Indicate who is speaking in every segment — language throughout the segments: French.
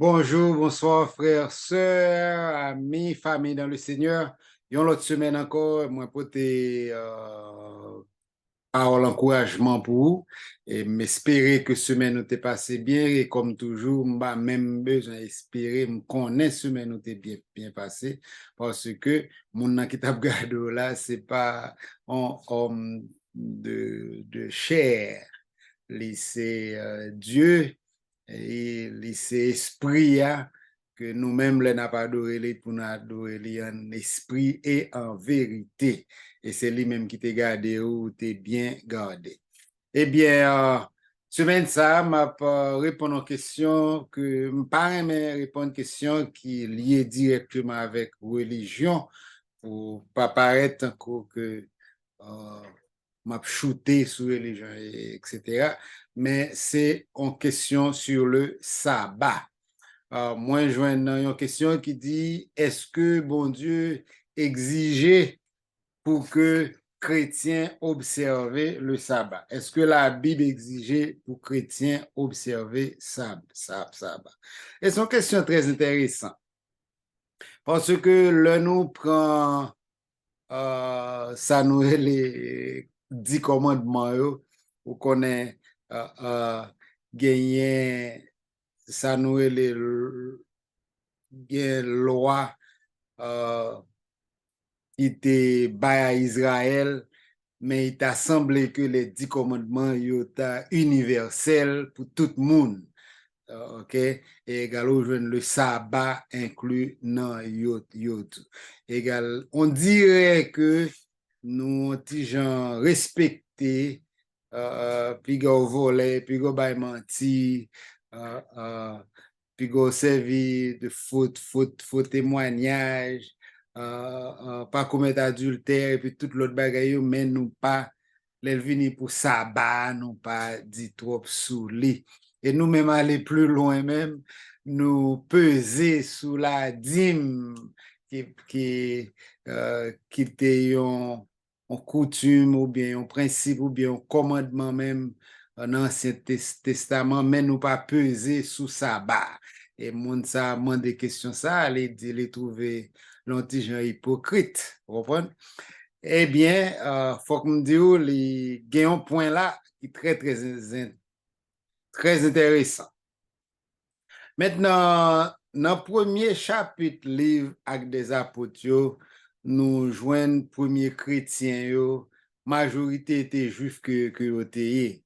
Speaker 1: Bonjour, bonsoir, frères, sœurs, amis, famille dans le Seigneur. Yon l'autre semaine encore, moi, pour tes paroles encouragement pour vous et m'espérer que semaine nous t'est passé bien et comme toujours, m'a même besoin d'espérer, me connaître semaine nous t'est bien passé parce que mon nan qui t'a regardé là, c'est pas un homme de chair, c'est Dieu. Et c'est esprit hein, que nous-mêmes les n'a pas adoré pour nous adorer en esprit et en vérité. Et c'est lui-même qui t'a gardé ou t'es bien gardé. Eh bien, semaine ça, m'a répondre aux questions que pas mais répondre aux questions qui liées directement avec religion pour pas paraître encore que m'a shooté sur religion, etc. Mais c'est en question sur le sabbat. Moi, je vois une question qui dit, est-ce que bon Dieu exigeait pour que chrétiens observent le sabbat? Est-ce que la Bible exigeait pour chrétiens observer sabbat? Et c'est une question très intéressante parce que là, nous prend ça nous est les 10 commandements ou qu'on est gagné ça nous est les lois euh, qui étaient bas à Israël mais il t'a semblé que les 10 commandements étaient universels pour tout le monde. OK, et également le sabbat inclus dans yot. Égal, on dirait que nous gens respecter puis go voler, puis go bay menti, euh, euh, puis go servi de faux témoignage, pas commettre adultère et puis tout l'autre bagaille mais nous pas les venir pour sabbat, nous pas dit trop sous lit. Et nous-mêmes aller plus loin même, nous peser sous la dîme qui était en coutume ou bien en principe ou bien en commandement même dans l'Ancien Testament, mais nous pas peser sous sabbat. Et mon ça demande des questions ça, aller dire les trouver l'antigen hypocrite, vous comprenez? Eh bien, faut que me dise les gagnons point là qui est très intéressant. Maintenant, dans le premier chapitre livre avec des apôtres, nous joignons premier chrétien, majorité était juif que était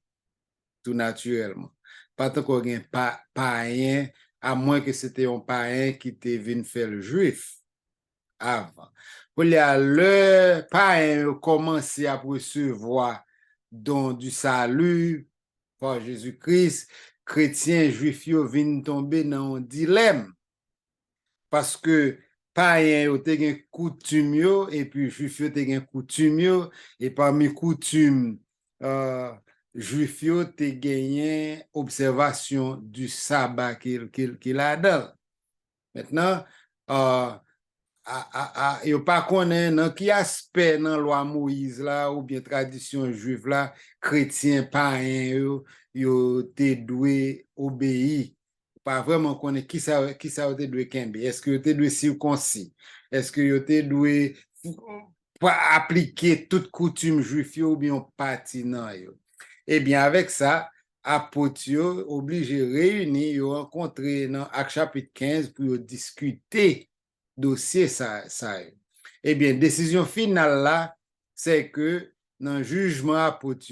Speaker 1: tout naturellement. Pas tant qu'on a pas païen, à moins que c'était un païen qui était venu faire le juif avant. Pour le païen commencé à recevoir don du salut par Jésus-Christ, chrétiens juifs viennent tomber dans un dilemme parce que païens ont des coutumes et puis juifs ont des coutumes et parmi coutumes juifs ont gagné observation du sabbat qu'il a dans. Maintenant, yo pas connaît dans qui aspect dans loi Moïse là ou bien tradition juive là chrétien païen yo te doué obéir pas vraiment connaît qui ça te doué kembe est-ce que yo te doué circoncis est-ce que yo te doué pour appliquer toute coutume juive ou bien parti nan yo eh bien avec ça apôtres yo obligé réunir yo rencontrer dans Acte chapitre 15 pour discuter dossier ça. Eh bien, décision finale là, c'est que dans le jugement apôtre,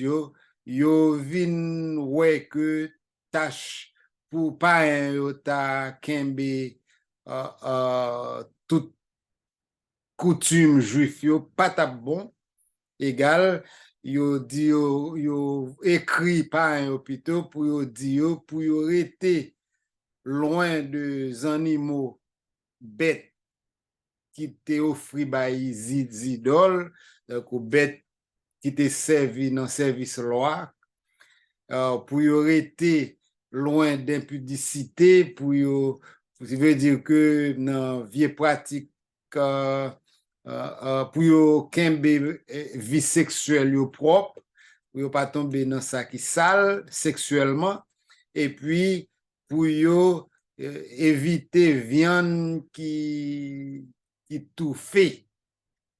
Speaker 1: yo vin ouais que tâche pour pas un ta kembe toute coutume juif yo pas ta bon égal yo dit yo écrit pas un hôpital pour yo dit pour yo rester loin des animaux bêtes qui te offri par zidol, donc ou bête qui te servi dans service loi, pour y rester loin d'impudicité, ça veut dire que dans vie pratique, pour y kembe vie sexuelle propre, pour y pas tomber dans ça qui sale sexuellement, et puis pour y éviter viande qui tout fait.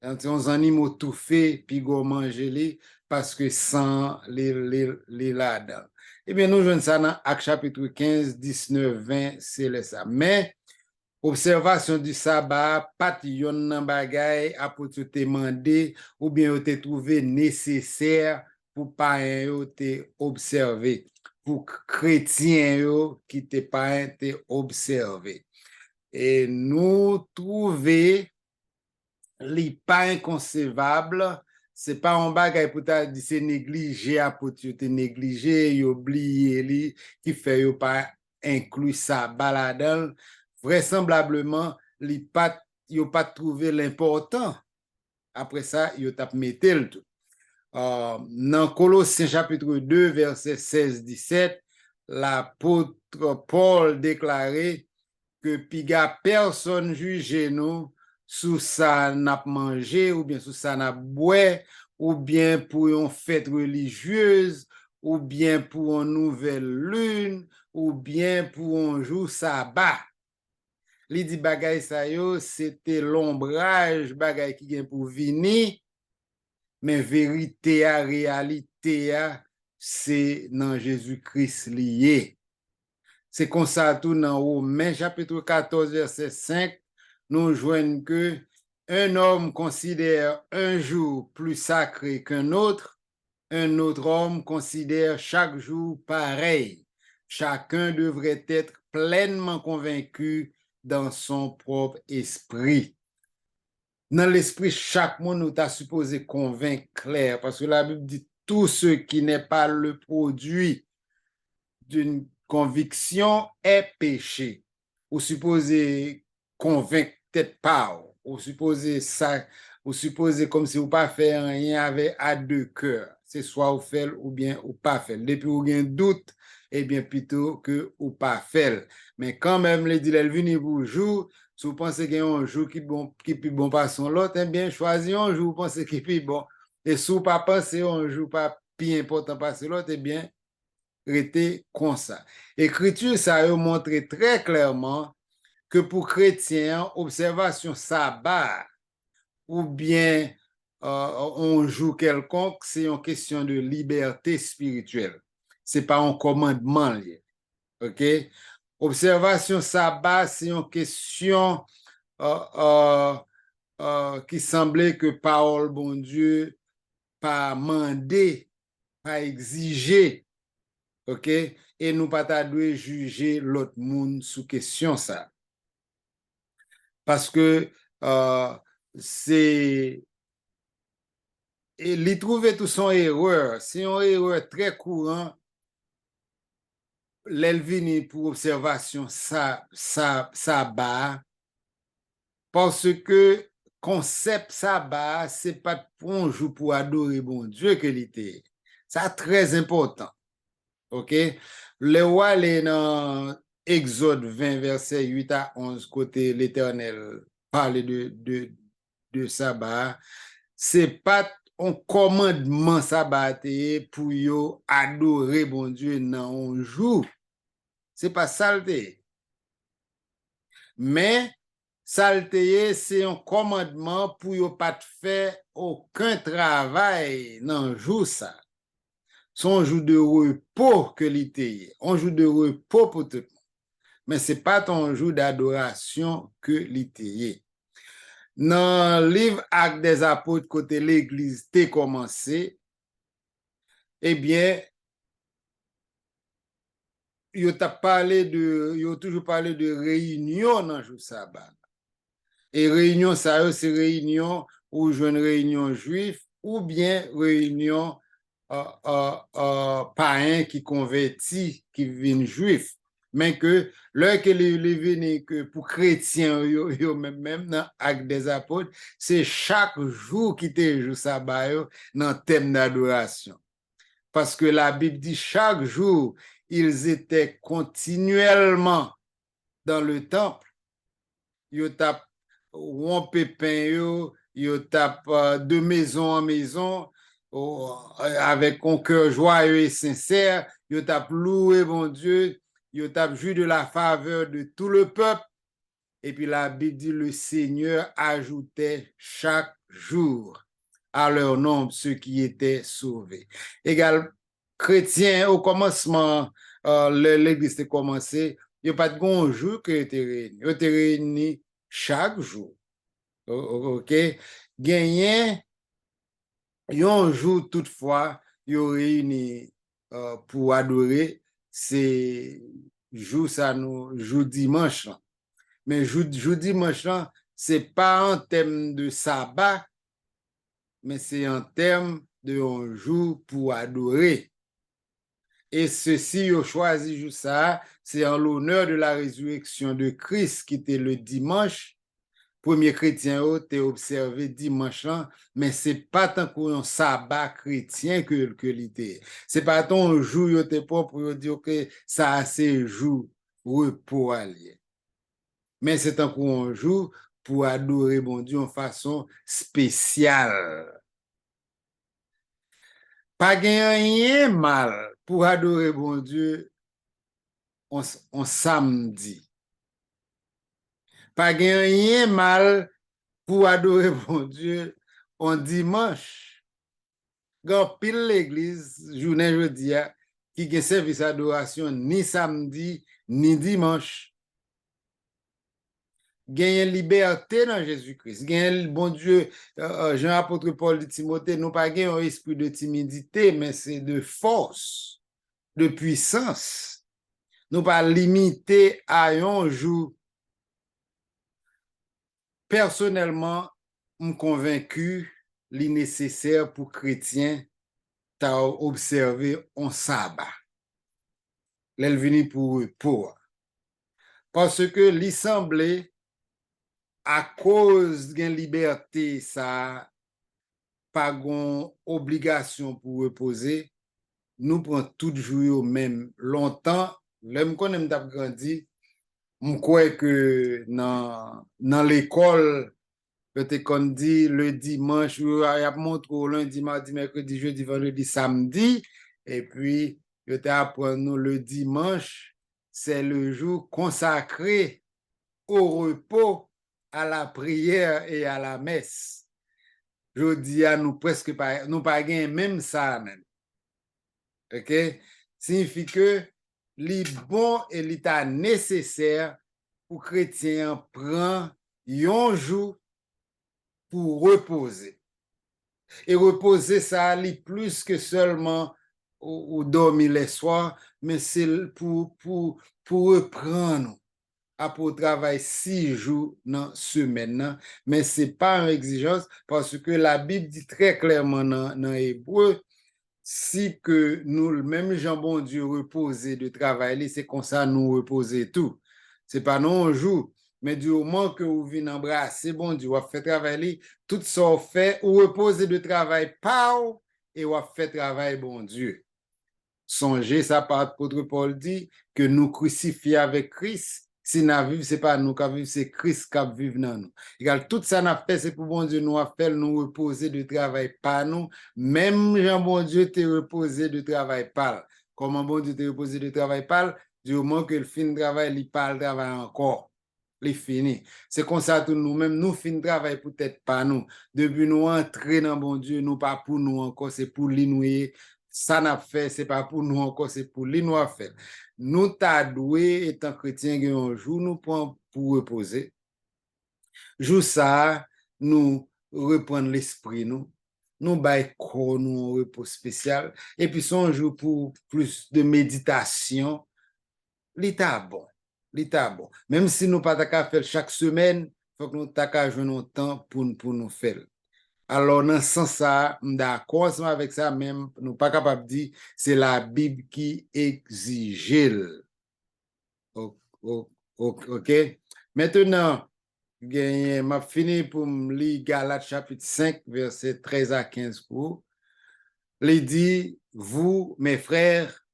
Speaker 1: On animaux tout fait, puis go manger les, parce que sans les là-dedans. Eh bien, nous jouons ça dans Acte chapitre 15, 19, 20, c'est ça. Mais, observation du sabbat, pas yon nan bagay apôtre te mandé ou bien te trouvé nécessaire pour pas yo te observer, pour chrétiens yo qui te pas te observer. Et nous trouver li pas inconcevable, c'est pas un bagay pour ta di se négligé apôtre te négligé, yo oublié li qui fait yo pas inclus ça baladal. Vraisemblablement, yo pas trouvé l'important. Après ça, yo tap metel tout. Dans Colossiens chapitre 2, verset 16-17, l'apôtre Paul déclarait que piga personne juge nous sous ça n'a mangé ou bien sous ça n'a boire ou bien pour une fête religieuse ou bien pour une nouvelle lune ou bien pour un jour sabbat. Li di bagay sa yo, c'était l'ombrage bagay qui gen pour vini, mais vérité à réalité à, c'est dans Jésus-Christ lié. C'est comme ça tout dans Romains chapitre 14 verset 5, nous joignons que un homme considère un jour plus sacré qu'un autre homme considère chaque jour pareil. Chacun devrait être pleinement convaincu dans son propre esprit. Dans l'esprit, chaque monde nous a supposé convaincre clair, parce que la Bible dit tout ce qui n'est pas le produit d'une conviction est péché. Ou supposé convaincre peut-être pas, ou supposé ça, ou supposé comme si vous pas faire rien avec à deux cœurs. C'est soit vous faites ou bien ou pas fait. Depuis vous avez un doute, eh bien plutôt que ou pas fait. Mais quand même, les dit elle vient pour jour, si vous pensez qu'il y a un jour qui plus bon pas son l'autre, eh bien choisissez un jour, vous pensez qu'il est plus bon. Et si vous pas pensez un jour pas plus important passer l'autre, eh bien rester comme ça. Écriture, ça a montré très clairement que pour chrétiens, observation sabbat ou bien on joue quelconque, c'est une question de liberté spirituelle. C'est pas un commandement lié. OK? Observation sabbat, c'est une question qui semblait que parole bon Dieu pas mandé, pas exigé. OK? Et nous pas dû juger l'autre monde sous question ça. Parce que c'est et lui trouver tout son erreur, c'est une erreur très courant l'elvini pour observation ça bas parce que concept sabbat c'est pas pour un jour pour adorer bon Dieu que l'été. Ça très important. OK? Le roi est dans Exode 20 verset 8 à 11 côté l'Éternel parle de sabbat. C'est pas un commandement sabbaté pour yo adorer bon Dieu dans un jour. C'est pas saleté. Mais saleté, c'est un commandement pour yo pas faire aucun travail dans un jour ça. Son jour de repos que l'été. Un jour de repos pour tout le monde. Mais ce n'est pas ton jour d'adoration que l'été. Dans le livre Actes des Apôtres, côté l'église t'est commencé, eh bien, il a toujours parlé de réunion dans le jour sabbat. Et réunion, ça, c'est réunion ou jeune réunion juif ou bien réunion païen qui convertit, qui vient juif. Mais que l'heure que les venu que pour chrétiens, yo même dans Actes des Apôtres, c'est chaque jour qui était jour sabbat dans le thème d'adoration. Parce que la Bible dit chaque jour, ils étaient continuellement dans le temple. Yo tap rompé pain yo tap de maison en maison avec un cœur joyeux et sincère, yo tap loué bon Dieu, Yo t'a joui de la faveur de tout le peuple. Et puis la Bible dit, le Seigneur ajoutait chaque jour à leur nombre ceux qui étaient sauvés. Égal, chrétiens, au commencement, l'église a commencé, il n'y a pas de bon jour que tu réunis. Tu réunis chaque jour. OK? Gagné, un jour toutefois, ils réunis pour adorer, c'est jour ça nous, jour dimanche. Mais jour dimanche, c'est pas en termes de sabbat, mais c'est en termes de un jour pour adorer. Et ceci, ont choisi jour ça, c'est en l'honneur de la résurrection de Christ qui était le dimanche. Premier chrétien t'es observé dimanche, mais c'est pas tant qu'un sabbat chrétien que l'idée. C'est pas ton jour t'es pas pour dire que ça c'est jour repos allié. Mais c'est un coup un jour pour adorer bon Dieu en façon spéciale. Pas rien mal pour adorer bon Dieu en samedi. Pas rien mal pour adorer bon Dieu en dimanche. Quand pile l'église, journée jeudi, qui a service d'adoration ni samedi, ni dimanche. Gagner liberté dans Jésus-Christ. Gagner, bon Dieu, Jean apôtre Paul dit Timothée, nous pas gagner un esprit de timidité, mais c'est de force, de puissance. Nous pas limiter à un jour. Personnellement, je suis convaincu l'innécessaire pour chrétiens d'observer un sabbat. L'elle pour eux, pour. Parce que l'assemblée, à cause d'une liberté, ça pas gon obligation pour reposer, nous prenons tout jour même longtemps, l'homme qu'on aime d'avoir grandi, on croit que dans l'école, peut-être qu'on dit le dimanche, il y a montré lundi, mardi, mercredi, jeudi, vendredi, samedi, et puis, je t'apprends nous le dimanche, c'est le jour consacré au repos, à la prière et à la messe. Je dis à nous presque pas, nous pas même ça même. OK? Signifie que les bon et l'état nécessaire pour chrétien prend un jour pour reposer. Et reposer ça lit plus que seulement ou dormir les soirs, mais c'est pour reprendre après travail 6 jours dans la semaine, mais ce n'est pas une exigence parce que la Bible dit très clairement dans Hébreu, si que nous, le même Jean bon Dieu, reposer de travail, c'est comme ça nous reposer tout. Ce n'est pas non un jour, mais du moment que vous venez embrasser bon Dieu, vous faites travailler, tout ça fait, ou reposer de travail par et vous faites travail bon Dieu. Songez, ça par l'apôtre Paul dit que nous crucifions avec Christ. Si nous vivons, ce n'est pas nous qui vivons, c'est Christ qui vit dans nous. Égal, tout ça, nous fait, c'est pour bon Dieu nous faire nous reposer de travail par nous. Même Jean, bon Dieu, t'es reposé de travail par. Comment bon Dieu t'es reposé de travail par? Du moment que le fin de travail, il parle travail encore. Il fini. C'est comme ça, tout nous-mêmes, nous fin de travail peut-être pas nous. Depuis nous entrer dans bon Dieu, nous pas pour nous encore, c'est pour l'inouïer. Ça n'a fait, c'est pas pour nous encore, c'est pour lui nous a fait. Nous t'a doué, étant chrétien, un jour, nous prenons pour reposer. Jour ça, nous reprendre l'esprit, nous baillons nous un repos spécial. Et puis, son jour pour plus de méditation, l'état bon. L'état bon. Même si nous pas qu'à faire chaque semaine, il faut que nous t'as jouer un temps pour nous faire. Alors, dans ce sens, d'accord avec ça, même, nous pas capable de dire, c'est la Bible qui exige. OK? Maintenant, m'a fini pour me lire Galates chapitre 5, verset 13 à 15 pour. Il dit, vous, mes frères,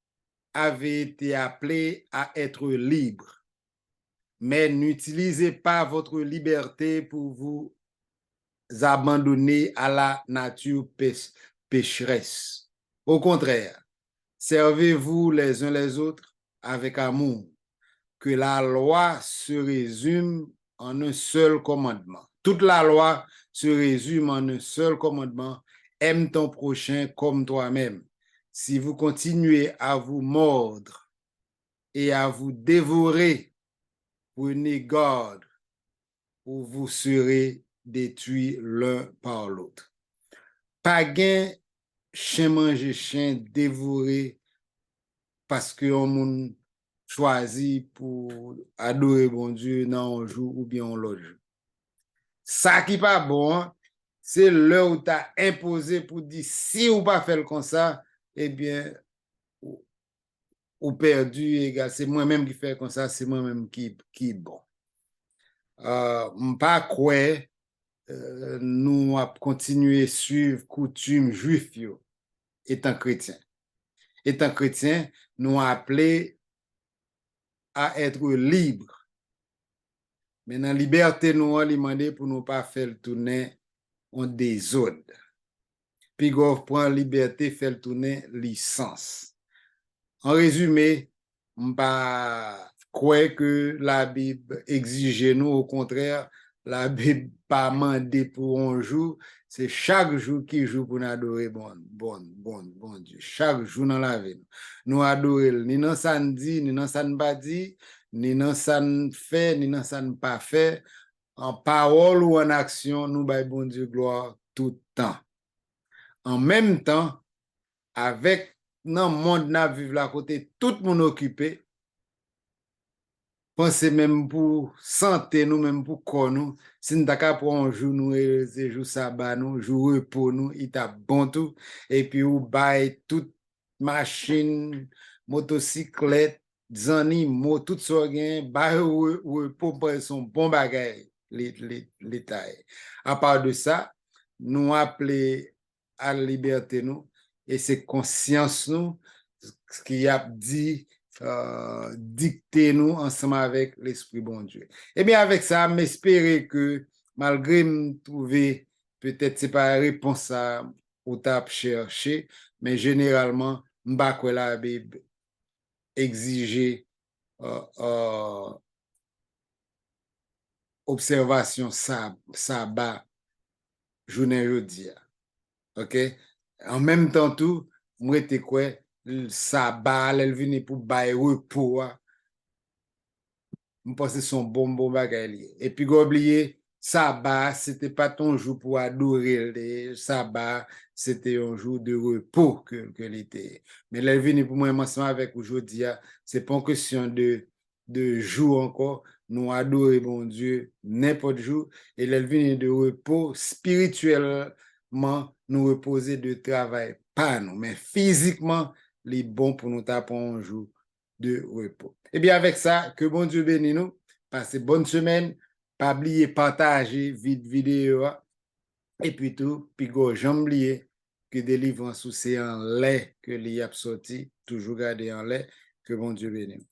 Speaker 1: avez été appelés à être libres, mais n'utilisez pas votre liberté pour vous abandonner à la nature pécheresse. Au contraire, servez-vous les uns les autres avec amour, que la loi se résume en un seul commandement. Toute la loi se résume en un seul commandement. Aime ton prochain comme toi-même. Si vous continuez à vous mordre et à vous dévorer, prenez garde ou vous serez détruits l'un par l'autre. Pas gain chien manger chien dévoré parce que on moun choisi pour adorer bon Dieu dans un jour ou bien l'autre jour. Ça qui pas bon, c'est l'heure où tu as imposé pour dire si ou pas faire comme ça, eh bien, ou perdu, c'est moi-même qui fais comme ça, c'est moi-même qui bon. Pas quoi nous a continué suivre coutume juif étant chrétien. Étant chrétien, nous appelé à être libre. Mais dans la liberté, nous avons demandé pour ne pas faire tourner en désordre. Puis, on prend liberté, faire tourner licence. En résumé, je ne pas croire que la Bible exige nous, au contraire, la Bible pas mandé pour un jour, c'est chaque jour qui joue pour nous adorer bon Dieu. Chaque jour dans la vie. Nous adorer, ni dans samedi, ni dans samedi, ni dans san fait, ni dans san pas fait, en parole ou en action, nous baillons bon Dieu gloire tout le temps. En même temps, avec dans le monde n'a vivre la côté, tout le monde occupé, pensez même pour santé nous, même pour corps nous, si nous avons pour un jour nous, c'est jour sabbat nous, jour repos nous, il t'a bon tout, et puis ou bail toute machine, motocyclette, animaux, tout ça gain, bail repos pour son bon bagage, l'État. À part de ça, nous appeler à la liberté nous, et c'est conscience nous, ce qui a dit, dicter nous ensemble avec l'Esprit bon Dieu. Et bien avec ça, m'espérer que malgré me trouver, peut-être c'est pas la réponse à ou t'as cherché, mais généralement, m'ba que la Bible exiger observation sabbat journée jeudi. OK? En même temps tout, moi t'es quoi sabbat elle vient pour bailler repos. Je pense que c'est son bon bagage. Et puis, oublier, sabbat, c'était pas ton jour pour adorer. Sabbat, c'était un jour de repos que l'été. Mais la vie pour moi, ensemble avec aujourd'hui, c'est pas une question de jour encore. Nous adorer mon Dieu n'importe jour. Et la vie de repos spirituellement, nous reposer de travail. Pas nous, mais physiquement, les bons pour nous taper un jour de repos. Et bien avec ça, que bon Dieu bénisse nous. Passez bonne semaine. Pas oublier partager vidéo. Et puis tout, puis go, j'aime oublier que délivrance c'est en lait que l'y a sorti. Toujours garder en lait. Que bon Dieu bénisse.